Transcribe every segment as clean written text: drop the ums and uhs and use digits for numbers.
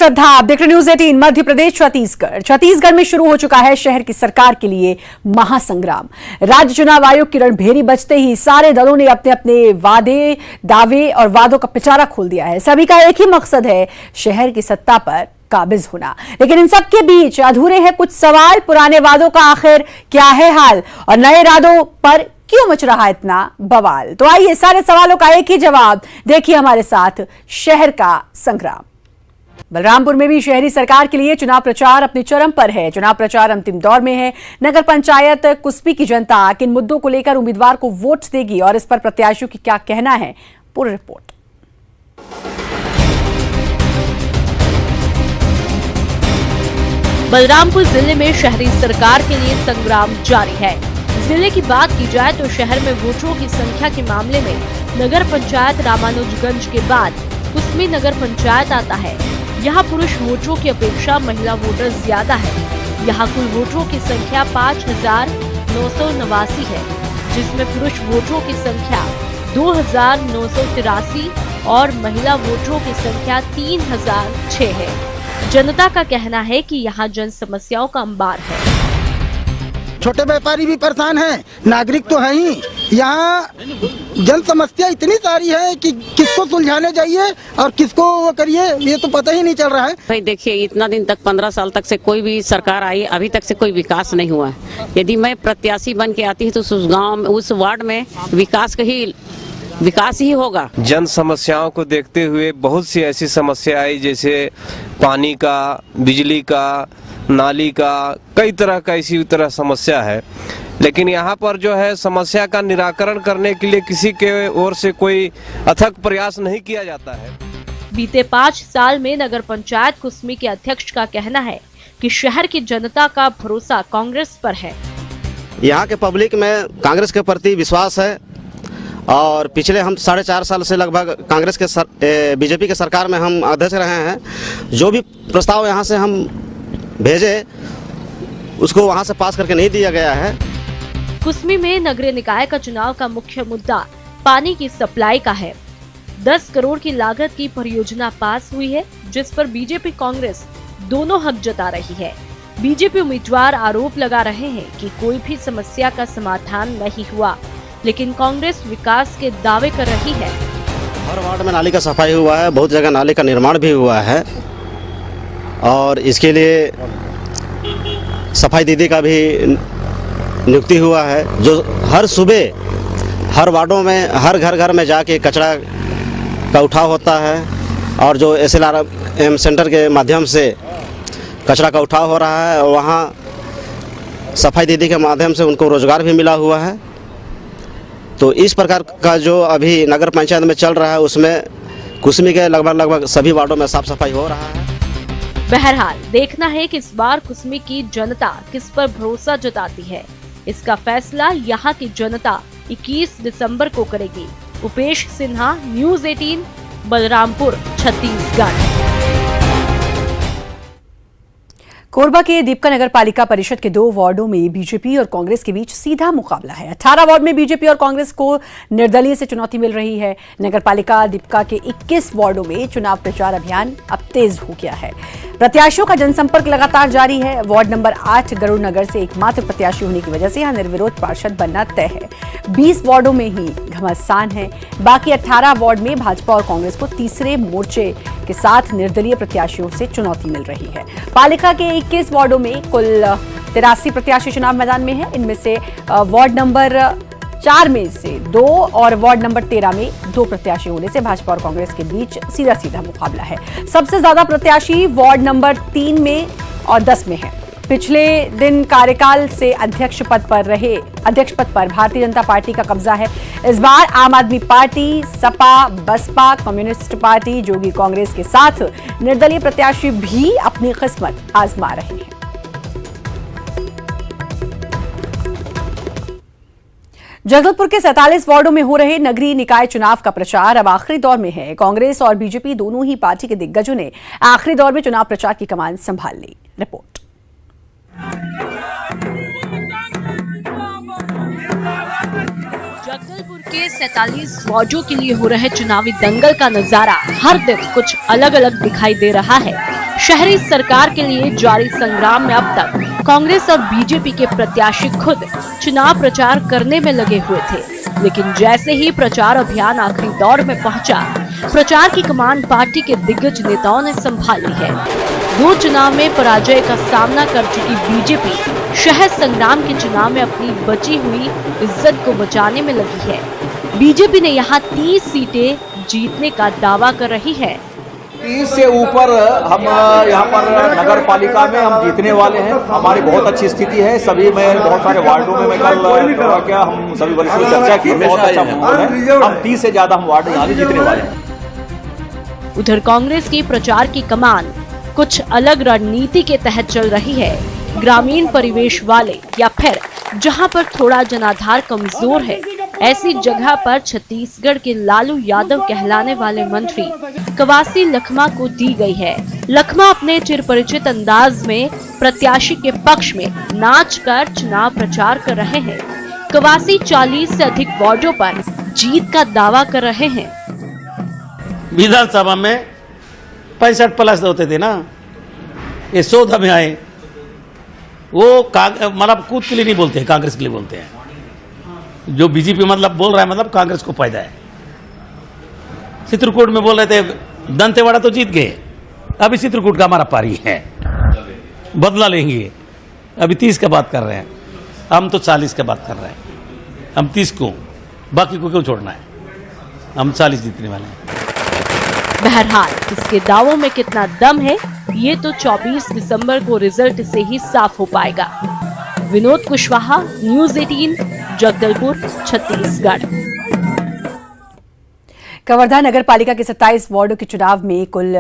श्रद्धा, आप देख रहे न्यूज 18। मध्य प्रदेश छत्तीसगढ़ में शुरू हो चुका है शहर की सरकार के लिए महासंग्राम। राज्य चुनाव आयोग की रणभेरी बजते ही सारे दलों ने अपने अपने वादे, दावे और वादों का पिटारा खोल दिया है। सभी का एक ही मकसद है, शहर की सत्ता पर काबिज होना। लेकिन इन सब के बीच अधूरे हैं कुछ सवाल। पुराने वादों का आखिर क्या है हाल और नए इरादों पर क्यों मच रहा है इतना बवाल? तो आइए सारे सवालों का एक ही जवाब देखिए हमारे साथ। शहर का संग्राम। बलरामपुर में भी शहरी सरकार के लिए चुनाव प्रचार अपने चरम पर है। चुनाव प्रचार अंतिम दौर में है। नगर पंचायत कुस्मी की जनता किन मुद्दों को लेकर उम्मीदवार को वोट देगी और इस पर प्रत्याशियों की क्या कहना है, पूरी रिपोर्ट। बलरामपुर जिले में शहरी सरकार के लिए संग्राम जारी है। जिले की बात की जाए तो शहर में वोटरों की संख्या के मामले में नगर पंचायत रामानुजगंज के बाद कुस्मी नगर पंचायत आता है। यहाँ पुरुष वोटरों की अपेक्षा महिला वोटर ज्यादा है। यहाँ कुल वोटरों की संख्या 5,989 है, जिसमें पुरुष वोटरों की संख्या 2,983 और महिला वोटरों की संख्या 3,006 है। जनता का कहना है कि यहाँ जन समस्याओं का अंबार है। छोटे व्यापारी भी परेशान हैं, नागरिक तो है ही। यहाँ जन समस्या इतनी सारी है कि किसको सुलझाने जाइए और किसको वो करिए, ये तो पता ही नहीं चल रहा है। भाई देखिए, इतना दिन तक 15 साल तक से कोई भी सरकार आई, अभी तक से कोई विकास नहीं हुआ है। यदि मैं प्रत्याशी बन के आती तो उस गाँव में, उस वार्ड में विकास ही होगा। जन समस्याओं को देखते हुए बहुत सी ऐसी समस्या आई, जैसे पानी का, बिजली का, नाली का, कई तरह का इसी तरह समस्या है। लेकिन यहाँ पर जो है समस्या का निराकरण करने के लिए किसी के ओर से कोई अथक प्रयास नहीं किया जाता है। बीते 5 साल में नगर पंचायत कुस्मी के अध्यक्ष का कहना है कि शहर की जनता का भरोसा कांग्रेस पर है। यहाँ के पब्लिक में कांग्रेस के प्रति विश्वास है और पिछले हम 4.5 साल से लगभग कांग्रेस के बीजेपी के सरकार में हम अध्यक्ष रहे हैं। जो भी प्रस्ताव यहाँ से हम भेजे उसको वहाँ से पास करके नहीं दिया गया है। कुस्मी में नगरीय निकाय का चुनाव का मुख्य मुद्दा पानी की सप्लाई का है। 10 करोड़ की लागत की परियोजना पास हुई है, जिस पर बीजेपी कांग्रेस दोनों हक जता रही है। बीजेपी उम्मीदवार आरोप लगा रहे हैं कि कोई भी समस्या का समाधान नहीं हुआ, लेकिन कांग्रेस विकास के दावे कर रही है। हर वार्ड में नाली का सफाई हुआ है, बहुत जगह नाली का निर्माण भी हुआ है और इसके लिए सफाई दीदी का भी नियुक्ति हुआ है, जो हर सुबह हर वार्डों में, हर घर में जाके कचरा का उठाव होता है और जो SLRM सेंटर के माध्यम से कचरा का उठाव हो रहा है। वहाँ सफाई दीदी के माध्यम से उनको रोजगार भी मिला हुआ है। तो इस प्रकार का जो अभी नगर पंचायत में चल रहा है, उसमें कुस्मी के लगभग सभी वार्डों में साफ सफाई हो रहा है। बहरहाल देखना है कि इस बार कुस्मी की जनता किस पर भरोसा जताती है। इसका फैसला यहाँ की जनता 21 दिसंबर को करेगी। उपेश सिन्हा, न्यूज 18, बलरामपुर, छत्तीसगढ़। कोरबा के दीपका नगर पालिका परिषद के 2 वार्डों में बीजेपी और कांग्रेस के बीच सीधा मुकाबला है। 18 वार्ड में बीजेपी और कांग्रेस को निर्दलीय से चुनौती मिल रही है। नगर पालिका दीपका के 21 वार्डों में चुनाव प्रचार अभियान अब तेज हो गया है। प्रत्याशियों का जनसंपर्क लगातार जारी है। वार्ड नंबर 8 गरुड़ नगर से एकमात्र प्रत्याशी होने की वजह से यहां निर्विरोध पार्षद बनना तय है। 20 वार्डों में ही घमासान है। बाकी 18 वार्ड में भाजपा और कांग्रेस को तीसरे मोर्चे के साथ निर्दलीय प्रत्याशियों से चुनौती मिल रही है। पालिका के 21 वार्डों में कुल 83 प्रत्याशी चुनाव मैदान में हैं। इनमें से वार्ड नंबर 4 में से 2 और वार्ड नंबर 13 में 2 प्रत्याशी होने से भाजपा और कांग्रेस के बीच सीधा मुकाबला है। सबसे ज्यादा प्रत्याशी वार्ड नंबर 3 में और 10 में है। पिछले दिन कार्यकाल से अध्यक्ष पद पर भारतीय जनता पार्टी का कब्जा है। इस बार आम आदमी पार्टी, सपा, बसपा, कम्युनिस्ट पार्टी, जोगी कांग्रेस के साथ निर्दलीय प्रत्याशी भी अपनी किस्मत आजमा रहे हैं। जगदलपुर के 47 वार्डों में हो रहे नगरीय निकाय चुनाव का प्रचार अब आखिरी दौर में है। कांग्रेस और बीजेपी दोनों ही पार्टी के दिग्गजों ने आखिरी दौर में चुनाव प्रचार की कमान संभाल ली। रिपोर्ट। जगदलपुर के 47 वार्डों के लिए हो रहे चुनावी दंगल का नजारा हर दिन कुछ अलग अलग दिखाई दे रहा है। शहरी सरकार के लिए जारी संग्राम में अब तक कांग्रेस और बीजेपी के प्रत्याशी खुद चुनाव प्रचार करने में लगे हुए थे, लेकिन जैसे ही प्रचार अभियान आखिरी दौर में पहुंचा, प्रचार की कमान पार्टी के दिग्गज नेताओं ने संभाली है। 2 चुनाव में पराजय का सामना कर चुकी बीजेपी शहर संग्राम के चुनाव में अपनी बची हुई इज्जत को बचाने में लगी है। बीजेपी ने यहाँ 30 सीटें जीतने का दावा कर रही है। 30 से ऊपर हम यहाँ पर नगर पालिका में हम जीतने वाले हैं। हमारी बहुत अच्छी स्थिति है। सभी में बहुत सारे वार्डों में मैं कल क्या हम सभी वरिष्ठों से चर्चा की, बहुत अच्छा माहौल है। हम 30 से ज्यादा हम वार्ड यहाँ जीतने वाले हैं। उधर कांग्रेस की प्रचार की कमान कुछ अलग रणनीति के तहत चल रही है। ग्रामीण परिवेश वाले या फिर जहां पर थोड़ा जनाधार कमजोर है, ऐसी जगह पर छत्तीसगढ़ के लालू यादव कहलाने वाले मंत्री कवासी लखमा को दी गई है। लखमा अपने चिरपरिचित अंदाज में प्रत्याशी के पक्ष में नाच कर चुनाव प्रचार कर रहे हैं। कवासी 40 से अधिक वार्डों पर जीत का दावा कर रहे हैं। विधानसभा में 65+ होते थे ना, ये 14 में आए। वो मतलब कूद के लिए नहीं बोलते हैं, कांग्रेस के लिए बोलते हैं। जो बीजेपी मतलब बोल रहा है, मतलब कांग्रेस को फायदा है। चित्रकूट में बोल रहे थे दंतेवाड़ा तो जीत गए, अभी चित्रकूट का हमारा पारी है, बदला लेंगे। अभी 30 का बात कर रहे हैं, हम तो 40 का बात कर रहे हैं। हम 30 को, बाकी को क्यों छोड़ना है? हम 40 जीतने वाले हैं। बहरहाल इसके दावों में कितना दम है, ये तो 24 दिसंबर को रिजल्ट से ही साफ हो पाएगा। विनोद कुशवाहा, न्यूज़ 18, जगदलपुर, छत्तीसगढ़। कवर्धा नगर पालिका के 27 वार्डों के चुनाव में कुल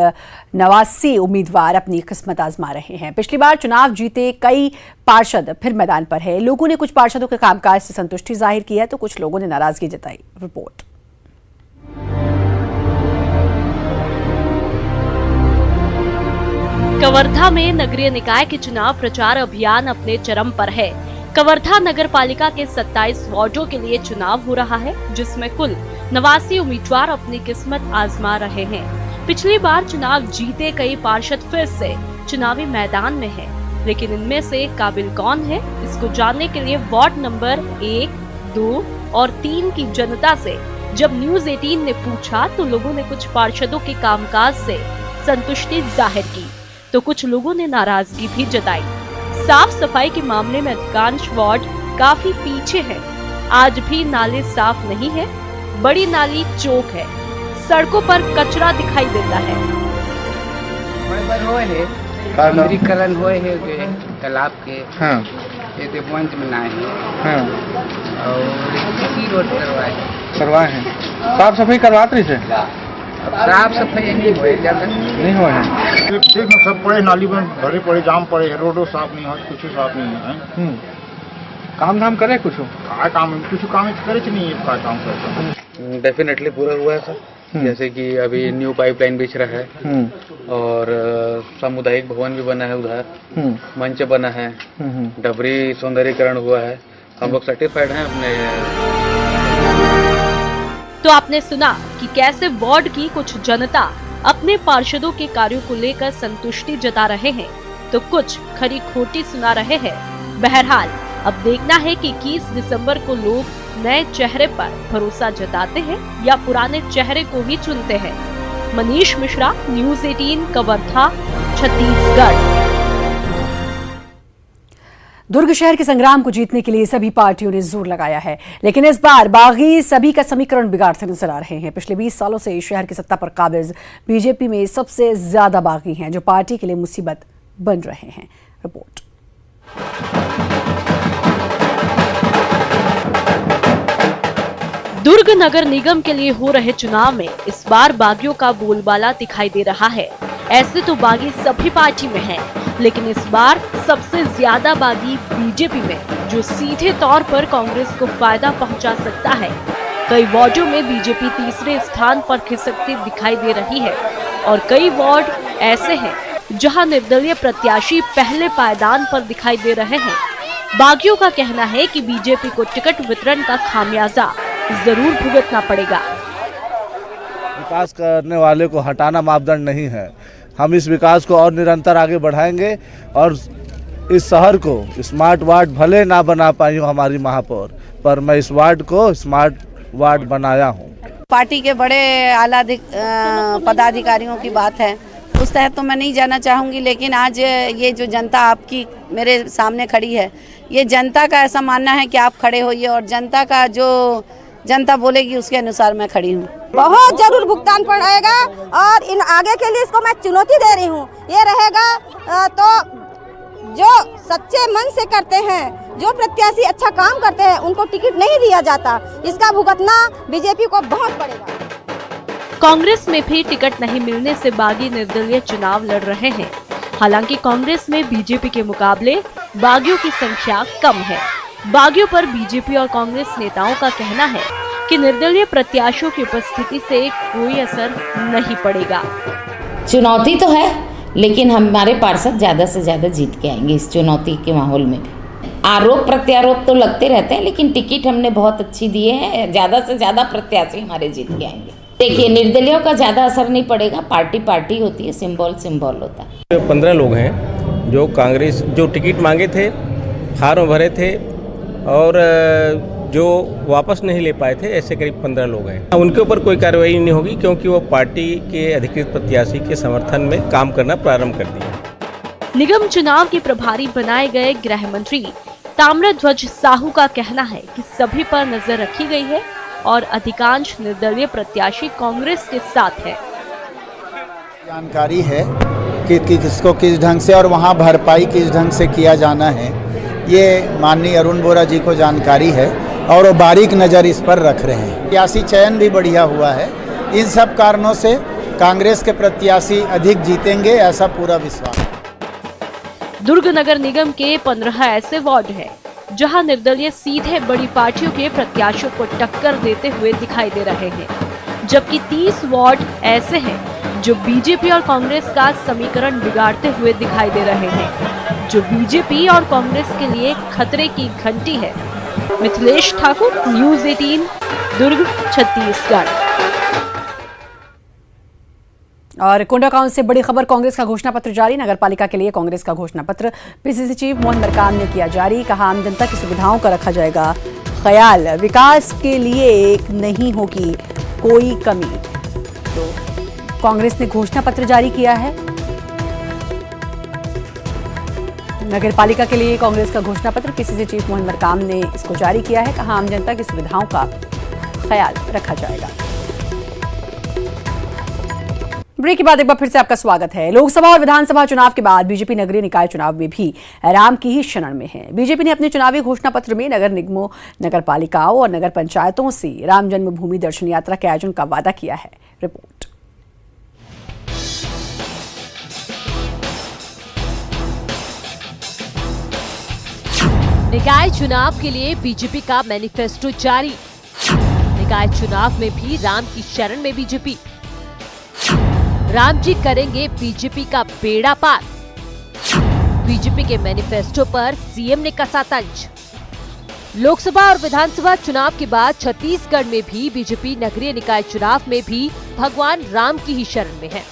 89 उम्मीदवार अपनी किस्मत आजमा रहे हैं। पिछली बार चुनाव जीते कई पार्षद फिर मैदान पर है। लोगों ने कुछ पार्षदों के कामकाज से संतुष्टि जाहिर की है, तो कुछ लोगों ने नाराजगी जताई। रिपोर्ट। कवर्धा में नगरीय निकाय के चुनाव प्रचार अभियान अपने चरम पर है। कवर्धा नगर पालिका के 27 वार्डों के लिए चुनाव हो रहा है, जिसमें कुल 89 उम्मीदवार अपनी किस्मत आजमा रहे हैं। पिछली बार चुनाव जीते कई पार्षद फिर से चुनावी मैदान में है, लेकिन इनमें से काबिल कौन है, इसको जानने के लिए वार्ड नंबर 1, 2 और 3 की जनता से जब न्यूज़ 18 ने पूछा, तो लोगों ने कुछ पार्षदों के कामकाज से संतुष्टि जाहिर की, तो कुछ लोगों ने नाराजगी भी जताई। साफ सफाई के मामले में अधिकांश वार्ड काफी पीछे है। आज भी नाले साफ नहीं है, बड़ी नाली चौक है, सड़कों पर कचरा दिखाई देता है। सुंदरीकरण हुए है तालाब के, हाँ। ये मंच बनाए हैं, हाँ। और रोड करवाए हैं। साफ सफाई करवाते थे, साफ सफाई नहीं हुआ है। देख सब पड़े नाली में भरे पड़े, जाम पड़े, रोडो साफ नहीं हो, कुछ साफ नहीं है। काम धाम करे कुछ काम करे नहीं है, काम करता डेफिनेटली पूरा हुआ है सर। जैसे कि अभी न्यू पाइपलाइन बिछ रहा है और सामुदायिक भवन भी बना है, उधर मंच बना है, डबरी सौंदर्यीकरण हुआ है। हम लोग सर्टिफाइड हैं अपने। तो आपने सुना कि कैसे वार्ड की कुछ जनता अपने पार्षदों के कार्यों को लेकर संतुष्टि जता रहे हैं, तो कुछ खरी खोटी सुना रहे हैं। बहरहाल अब देखना है कि 21 दिसंबर को लोग नए चेहरे पर भरोसा जताते हैं या पुराने चेहरे को ही चुनते हैं। मनीष मिश्रा, न्यूज़ 18, कवर्धा, छत्तीसगढ़। दुर्ग शहर के संग्राम को जीतने के लिए सभी पार्टियों ने जोर लगाया है, लेकिन इस बार बागी सभी का समीकरण बिगाड़ते नजर आ रहे हैं। पिछले 20 सालों से शहर की सत्ता पर काबिज बीजेपी में सबसे ज्यादा बागी हैं, जो पार्टी के लिए मुसीबत बन रहे हैं। रिपोर्ट। दुर्ग नगर निगम के लिए हो रहे चुनाव में इस बार बागियों का बोलबाला दिखाई दे रहा है। ऐसे तो बागी सभी पार्टी में हैं, लेकिन इस बार सबसे ज्यादा बागी बीजेपी में, जो सीधे तौर पर कांग्रेस को फायदा पहुंचा सकता है। कई वार्डों में बीजेपी तीसरे स्थान पर खिसकती दिखाई दे रही है और कई वार्ड ऐसे हैं जहां निर्दलीय प्रत्याशी पहले पायदान पर दिखाई दे रहे हैं। बागियों का कहना है कि बीजेपी को टिकट वितरण का खामियाजा जरूर भुगतना पड़ेगा। विकास करने वाले को हटाना मापदंड नहीं है। हम इस विकास को और निरंतर आगे बढ़ाएंगे और इस शहर को स्मार्ट वार्ड भले ना बना पाई हूँ हमारी महापौर, पर मैं इस वार्ड को स्मार्ट वार्ड बनाया हूँ। पार्टी के बड़े आला पदाधिकारियों की बात है, उस तहत तो मैं नहीं जाना चाहूँगी, लेकिन आज ये जो जनता आपकी मेरे सामने खड़ी है, ये जनता का ऐसा मानना है कि आप खड़े होइए और जनता का जो जनता बोलेगी उसके अनुसार मैं खड़ी हूँ। बहुत जरूर भुगतान पड़ेगा और इन आगे के लिए इसको मैं चुनौती दे रही हूँ। ये रहेगा तो जो सच्चे मन से करते हैं, जो प्रत्याशी अच्छा काम करते हैं, उनको टिकट नहीं दिया जाता। इसका भुगतना बीजेपी को बहुत पड़ेगा। कांग्रेस में भी टिकट नहीं मिलने से बागी निर्दलीय चुनाव लड़ रहे हैं। हालांकि कांग्रेस में बीजेपी के मुकाबले बागियों की संख्या कम है। बागियों पर बीजेपी और कांग्रेस नेताओं का कहना है कि निर्दलीय प्रत्याशियों की उपस्थिति से कोई असर नहीं पड़ेगा। चुनौती तो है, लेकिन हमारे पार्षद ज्यादा से ज्यादा जीत के आएंगे इस चुनौती के माहौल में भी। आरोप प्रत्यारोप तो लगते रहते हैं, लेकिन टिकट हमने बहुत अच्छी दिए हैं, ज्यादा से ज्यादा प्रत्याशी हमारे जीत के आएंगे। देखिए, निर्दलियों का ज्यादा असर नहीं पड़ेगा, पार्टी पार्टी होती है, सिंबल होता है। 15 लोग हैं जो कांग्रेस जो टिकट मांगे थे, फार्म भरे थे और जो वापस नहीं ले पाए थे, ऐसे करीब 15 लोग हैं। उनके ऊपर कोई कार्रवाई नहीं होगी क्योंकि वो पार्टी के अधिकृत प्रत्याशी के समर्थन में काम करना प्रारंभ कर दिया। निगम चुनाव के प्रभारी बनाए गए गृह मंत्री ताम्रध्वज साहू का कहना है कि सभी पर नजर रखी गई है और अधिकांश निर्दलीय प्रत्याशी कांग्रेस के साथ है। जानकारी है कि किसको किस ढंग से और वहां भरपाई किस ढंग से किया जाना है, ये माननीय अरुण बोरा जी को जानकारी है और वो बारीक नज़र इस पर रख रहे हैं। प्रत्याशी चयन भी बढ़िया हुआ है। इन सब कारणों से कांग्रेस के प्रत्याशी अधिक जीतेंगे, ऐसा पूरा विश्वास है। दुर्ग नगर निगम के 15 ऐसे वार्ड हैं जहां निर्दलीय सीधे बड़ी पार्टियों के प्रत्याशियों को टक्कर देते हुए दिखाई दे रहे हैं, जबकि 30 वार्ड ऐसे हैं जो बीजेपी और कांग्रेस का समीकरण बिगाड़ते हुए दिखाई दे रहे हैं, जो बीजेपी और कांग्रेस के लिए खतरे की घंटी है। मिथिलेश ठाकुर, न्यूज़ 18, दुर्ग, छत्तीसगढ़। और कोंडागांव से बड़ी खबर, कांग्रेस का घोषणा पत्र जारी। नगर पालिका के लिए कांग्रेस का घोषणा पत्र पीसीसी चीफ मोहन मरकाम ने किया जारी। कहा, आम जनता की सुविधाओं का रखा जाएगा ख्याल, विकास के लिए नहीं होगी कोई कमी। तो कांग्रेस ने घोषणा पत्र जारी किया है। नगर पालिका के लिए कांग्रेस का घोषणा पत्र पीसीसी चीफ मोहन मरकाम ने इसको जारी किया है। कहा, आम जनता की सुविधाओं का ख्याल रखा जाएगा। ब्रेक के बाद एक बार फिर से आपका स्वागत है। लोकसभा और विधानसभा चुनाव के बाद बीजेपी नगरीय निकाय चुनाव में भी राम की ही शरण में है। बीजेपी ने अपने चुनावी घोषणा पत्र में नगर निगमों, नगर पालिकाओं और नगर पंचायतों से राम जन्मभूमि दर्शन यात्रा के आयोजन का वादा किया है। रिपोर्ट। निकाय चुनाव के लिए बीजेपी का मैनिफेस्टो जारी। निकाय चुनाव में भी राम की शरण में बीजेपी। राम जी करेंगे बीजेपी का बेड़ा पार। बीजेपी के मैनिफेस्टो पर सीएम ने कसा तंज। लोकसभा और विधानसभा चुनाव के बाद छत्तीसगढ़ में भी बीजेपी नगरीय निकाय चुनाव में भी भगवान राम की ही शरण में है।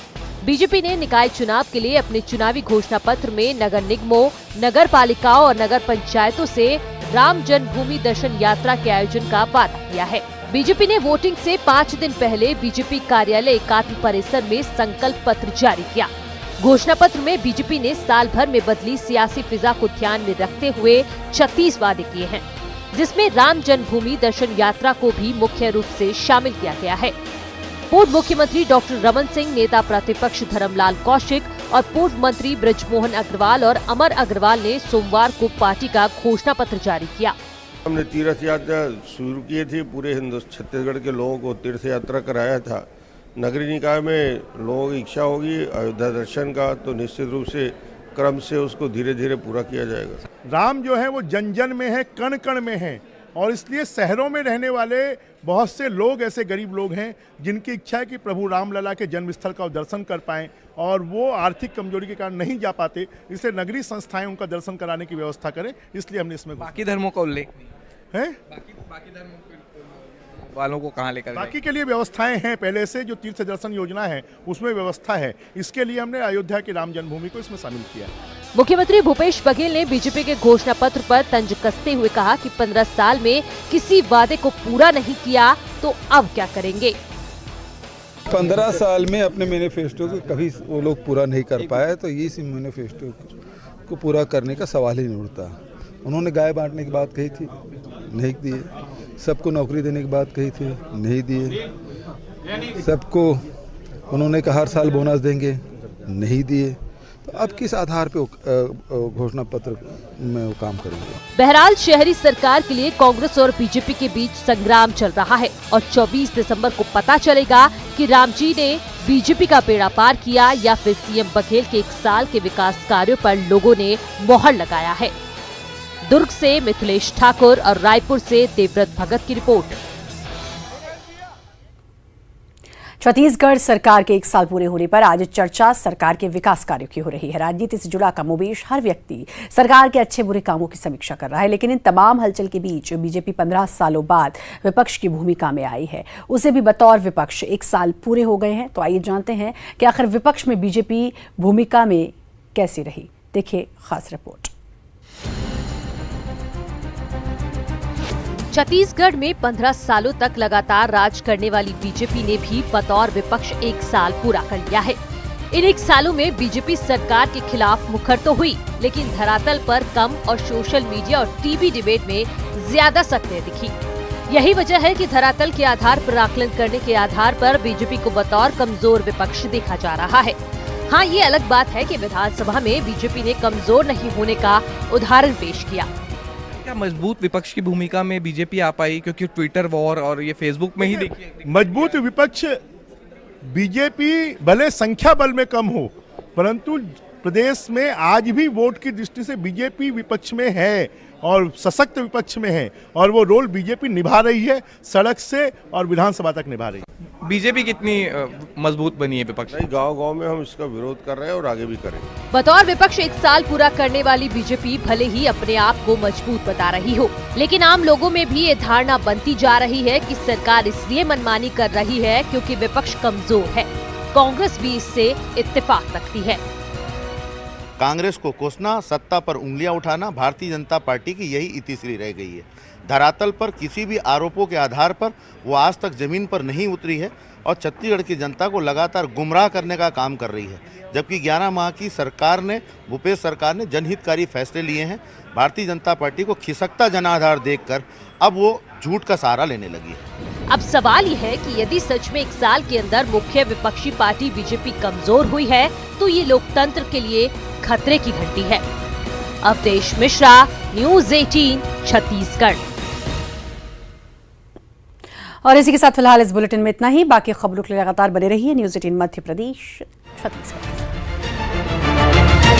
बीजेपी ने निकाय चुनाव के लिए अपने चुनावी घोषणा पत्र में नगर निगमों, नगर पालिकाओं और नगर पंचायतों से राम जन्मभूमि दर्शन यात्रा के आयोजन का वादा किया है। बीजेपी ने वोटिंग से 5 दिन पहले बीजेपी कार्यालय एकात्म परिसर में संकल्प पत्र जारी किया। घोषणा पत्र में बीजेपी ने साल भर में बदली सियासी फिजा को ध्यान में रखते हुए 36 वादे किए हैं, जिसमें राम जन्मभूमि दर्शन यात्रा को भी मुख्य रूप से शामिल किया गया है। पूर्व मुख्यमंत्री डॉक्टर रमन सिंह, नेता प्रतिपक्ष धर्मलाल कौशिक और पूर्व मंत्री बृजमोहन अग्रवाल और अमर अग्रवाल ने सोमवार को पार्टी का घोषणा पत्र जारी किया। हमने तीर्थ यात्रा शुरू की थी, पूरे छत्तीसगढ़ के लोगों को तीर्थ यात्रा कराया था। नगरीय निकाय में लोगों की इच्छा होगी अयोध्या दर्शन का, तो निश्चित रूप से क्रम से उसको धीरे धीरे पूरा किया जाएगा। राम जो है वो जन जन में है, कण कण में है, और इसलिए शहरों में रहने वाले बहुत से लोग ऐसे गरीब लोग हैं जिनकी इच्छा है कि प्रभु रामलला के जन्मस्थल का दर्शन कर पाएं, और वो आर्थिक कमजोरी के कारण नहीं जा पाते, इसलिए नगरीय संस्थाएं उनका दर्शन कराने की व्यवस्था करें। इसलिए हमने इसमें बाकी धर्मों का उल्लेख है, वालों को कहाँ लेकर बाकी के लिए व्यवस्थाएं हैं, पहले से जो तीर्थ दर्शन योजना है उसमें व्यवस्था है। इसके लिए हमने अयोध्या की राम जन्मभूमि को इसमें शामिल किया। मुख्यमंत्री भूपेश बघेल ने बीजेपी के घोषणा पत्र पर तंज कसते हुए कहा कि 15 साल में किसी वादे को पूरा नहीं किया तो अब क्या करेंगे। 15 साल में अपने मैनिफेस्टो को कभी वो लोग पूरा नहीं कर पाए, तो इस मैनिफेस्टो को पूरा करने का सवाल ही नहीं उठता। उन्होंने गाय बांटने की बात कही थी, नहीं दिए। सबको नौकरी देने की बात कही थी, नहीं दिए। सबको उन्होंने कहा हर साल बोनस देंगे, नहीं दिए। तो अब किस आधार पे घोषणा पत्र में वो काम करेंगे। बहरहाल शहरी सरकार के लिए कांग्रेस और बीजेपी के बीच संग्राम चल रहा है और 24 दिसंबर को पता चलेगा कि रामजी ने बीजेपी का बेड़ा पार किया या फिर सीएम बघेल के 1 साल के विकास कार्यों पर लोगों ने मोहर लगाया है। दुर्ग से मिथिलेश ठाकुर और रायपुर से देवव्रत भगत की रिपोर्ट। छत्तीसगढ़ सरकार के 1 साल पूरे होने पर आज चर्चा सरकार के विकास कार्यों की हो रही है। राजनीति से जुड़ा कमोबेश हर व्यक्ति सरकार के अच्छे बुरे कामों की समीक्षा कर रहा है, लेकिन इन तमाम हलचल के बीच बीजेपी 15 सालों बाद विपक्ष की भूमिका में आई है। उसे भी बतौर विपक्ष 1 साल पूरे हो गए हैं। तो आइए जानते हैं कि आखिर विपक्ष में बीजेपी भूमिका में कैसी रही। देखिए खास रिपोर्ट। छत्तीसगढ़ में 15 सालों तक लगातार राज करने वाली बीजेपी ने भी बतौर विपक्ष 1 साल पूरा कर लिया है। इन 1 सालों में बीजेपी सरकार के खिलाफ मुखर तो हुई, लेकिन धरातल पर कम और सोशल मीडिया और टीवी डिबेट में ज्यादा सक्रिय दिखी। यही वजह है कि धरातल के आधार पर आकलन करने के आधार पर बीजेपी को बतौर कमजोर विपक्ष देखा जा रहा है। हाँ, ये अलग बात है कि विधानसभा में बीजेपी ने कमजोर नहीं होने का उदाहरण पेश किया। क्या मजबूत विपक्ष की भूमिका में बीजेपी आ पाई, क्योंकि ट्विटर वॉर और ये फेसबुक में ही देखिए। मजबूत विपक्ष बीजेपी भले संख्या बल में कम हो, परंतु प्रदेश में आज भी वोट की दृष्टि से बीजेपी विपक्ष में है और सशक्त विपक्ष में है, और वो रोल बीजेपी निभा रही है, सड़क से और विधानसभा तक निभा रही है। बीजेपी कितनी मजबूत बनी है विपक्ष? गांव-गांव में हम इसका विरोध कर रहे हैं और आगे भी करेंगे। बतौर विपक्ष 1 साल पूरा करने वाली बीजेपी भले ही अपने आप को मजबूत बता रही हो, लेकिन आम लोगों में भी ये धारणा बनती जा रही है कि सरकार इसलिए मनमानी कर रही है क्योंकि विपक्ष कमजोर है। कांग्रेस भी इससे इत्तेफाक रखती है। कांग्रेस को कोसना, सत्ता पर उंगलियां उठाना भारतीय जनता पार्टी की यही इतिश्री रह गई है। धरातल पर किसी भी आरोपों के आधार पर वो आज तक जमीन पर नहीं उतरी है और छत्तीसगढ़ की जनता को लगातार गुमराह करने का काम कर रही है। जबकि 11 माह की सरकार ने, भूपेश सरकार ने जनहितकारी फैसले लिए हैं। भारतीय जनता पार्टी को खिसकता जनाधार देखकर अब वो झूठ का सहारा लेने लगी है। अब सवाल ये है कि यदि सच में 1 साल के अंदर मुख्य विपक्षी पार्टी बीजेपी कमजोर हुई है तो ये लोकतंत्र के लिए खतरे की घंटी है। अवधेश मिश्रा, न्यूज़ 18, छत्तीसगढ़। और इसी के साथ फिलहाल इस बुलेटिन में इतना ही। बाकी खबरों के लिए लगातार बने रहिए न्यूज़ 18 मध्य प्रदेश छत्तीसगढ़।